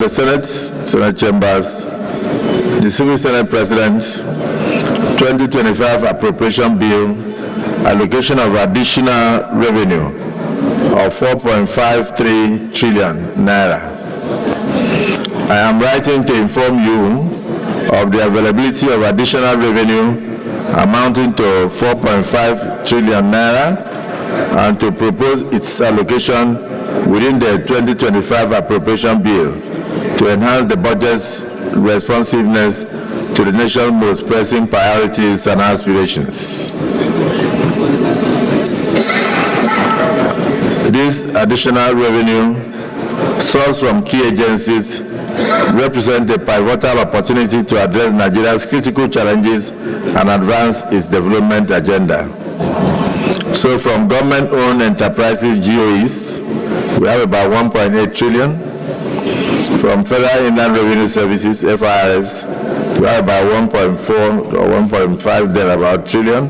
The Senate chambers, the Civil Senate President, 2025 Appropriation Bill, allocation of additional revenue of 4.53 trillion naira. I am writing to inform you of the availability of additional revenue amounting to 4.5 trillion naira and to propose its allocation within the 2025 Appropriation Bill to enhance the budget's responsiveness to the nation's most pressing priorities and aspirations. This additional revenue sourced from key agencies represents a pivotal opportunity to address Nigeria's critical challenges and advance its development agenda. So from government-owned enterprises, GOEs, we have about 1.8 trillion. From Federal Inland Revenue Services, FIRS, we have about 1.4 or 1.5 thereabout trillion.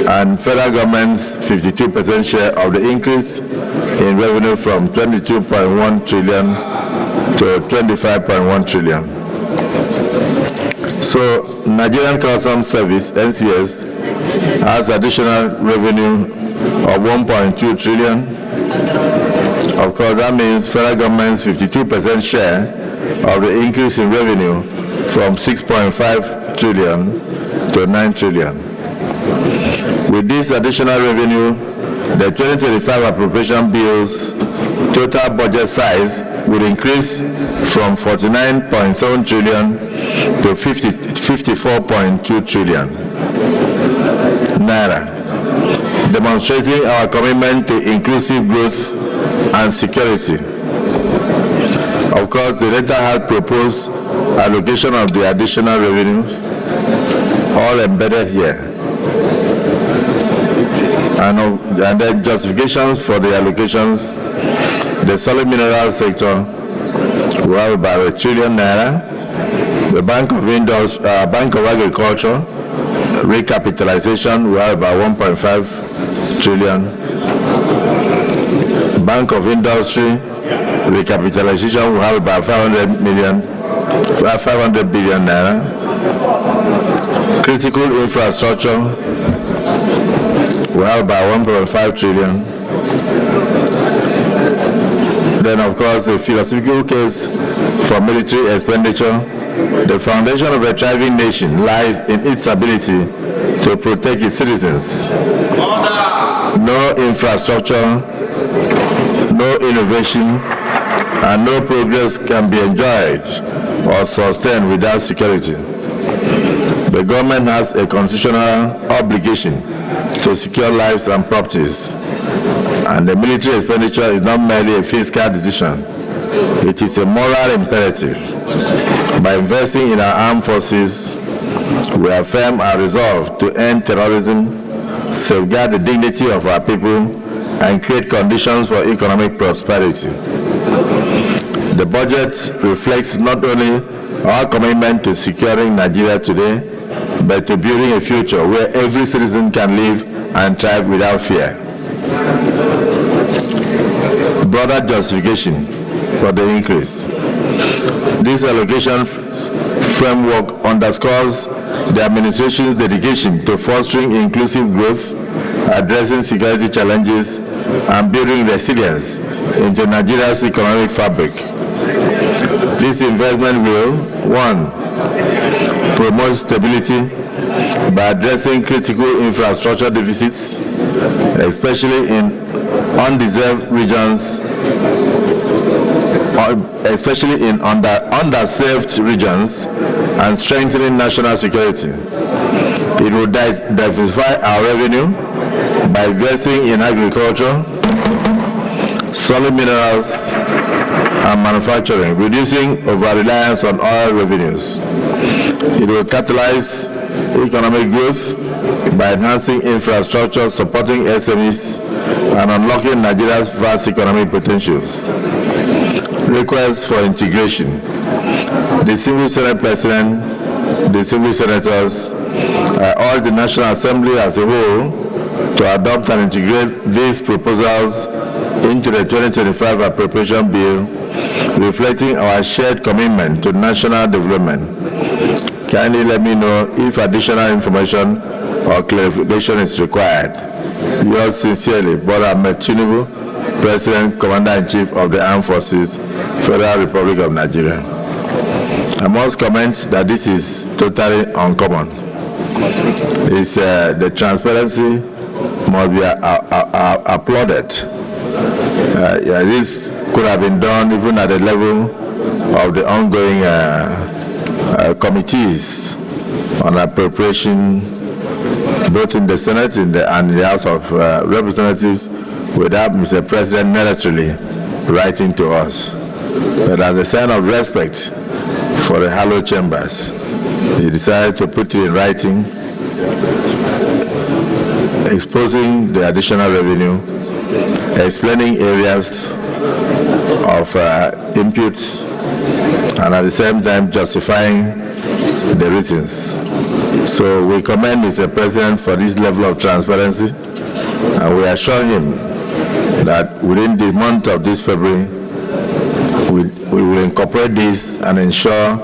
And federal government's 52% share of the increase in revenue from 22.1 trillion to 25.1 trillion. So Nigerian Customs Service, NCS, has additional revenue of 1.2 trillion. Of course, that means federal government's 52% share of the increase in revenue from 6.5 trillion to 9 trillion. With this additional revenue, the 2025 Appropriation Bill's total budget size will increase from 49.7 trillion to 54.2 trillion naira, demonstrating our commitment to inclusive growth and security. Of course, the data has proposed allocation of the additional revenue, all embedded here. And then justifications for the allocations. The solid mineral sector will have about 1 trillion naira. The Bank of Agriculture recapitalization will have about 1.5 trillion. Bank of Industry recapitalization will have about 500 billion naira. Critical infrastructure will have about 1.5 trillion. Then, of course, the philosophical case for military expenditure. The foundation of a thriving nation lies in its ability to protect its citizens. No infrastructure, no innovation, and no progress can be enjoyed or sustained without security. The government has a constitutional obligation to secure lives and properties, and the military expenditure is not merely a fiscal decision, it is a moral imperative. By investing in our armed forces, we affirm our resolve to end terrorism, safeguard the dignity of our people, and create conditions for economic prosperity. The budget reflects not only our commitment to securing Nigeria today, but to building a future where every citizen can live and thrive without fear. Broader justification for the increase. This allocation framework underscores the administration's dedication to fostering inclusive growth, addressing security challenges, and building resilience into Nigeria's economic fabric. This investment will, 1, promote stability by addressing critical infrastructure deficits, especially in undeserved regions, especially in underserved regions, and strengthening national security. It will diversify our revenue by investing in agriculture, solid minerals, and manufacturing, reducing over-reliance on oil revenues. It will catalyze economic growth by enhancing infrastructure, supporting SMEs, and unlocking Nigeria's vast economic potentials. Requests for integration. The Civil Senate President, the Civil Senators, urge the National Assembly as a whole to adopt and integrate these proposals into the 2025 Appropriation Bill reflecting our shared commitment to national development. Kindly let me know if additional information or clarification is required. Yours sincerely, Bola Tinubu, President, Commander-in-Chief of the Armed Forces, Federal Republic of Nigeria. I must comment that this is totally uncommon. It's, the transparency must be applauded. This could have been done even at the level of the ongoing committees on appropriation, both in the Senate and in the House of Representatives, without Mr. President necessarily writing to us. But as a sign of respect for the hallowed chambers, he decided to put it in writing, exposing the additional revenue, explaining areas of inputs, and at the same time justifying the reasons. So we commend Mr. President for this level of transparency, and we assure him that within the month of this February, we will incorporate this and ensure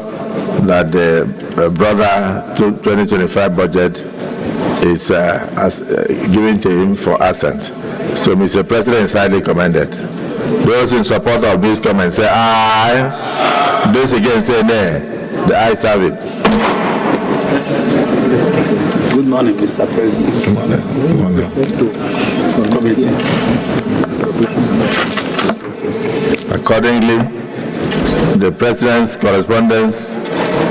that the brother 2025 budget is given to him for assent. So Mr. President is highly commended. Those in support of this comment say aye. Those against say nay. The ayes have it. Good morning, Mr. President. Good morning. Good morning. Committee. Accordingly, the President's correspondence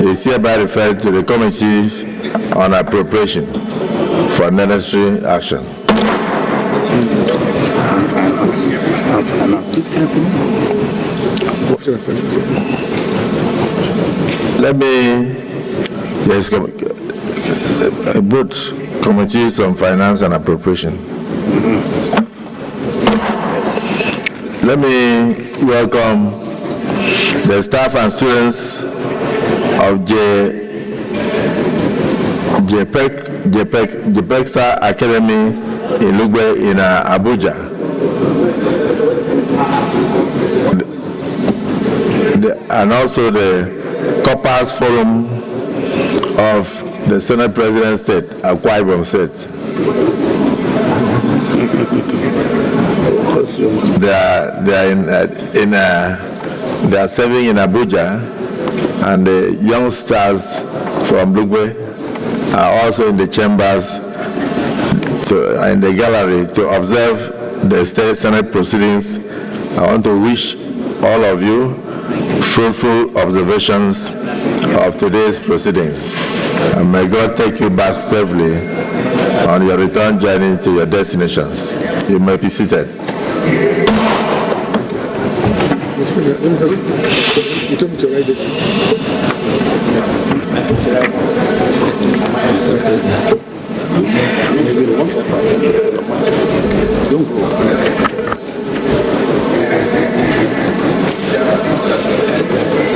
is hereby referred to the committees on appropriation for necessary action. Let me just both committees on finance and appropriation. Let me welcome the staff and students of JPEG Star Academy in Lugbe in Abuja. And also the Corpus Forum of the Senate President State, Akwa Ibom State. They are serving in Abuja, and the young stars from Lugbe are also in the chambers in the gallery to observe the State Senate proceedings. I want to wish all of you fruitful observations of today's proceedings, and may God take you back safely on your return journey to your destinations. You may be seated. You told me to write this. Don't go.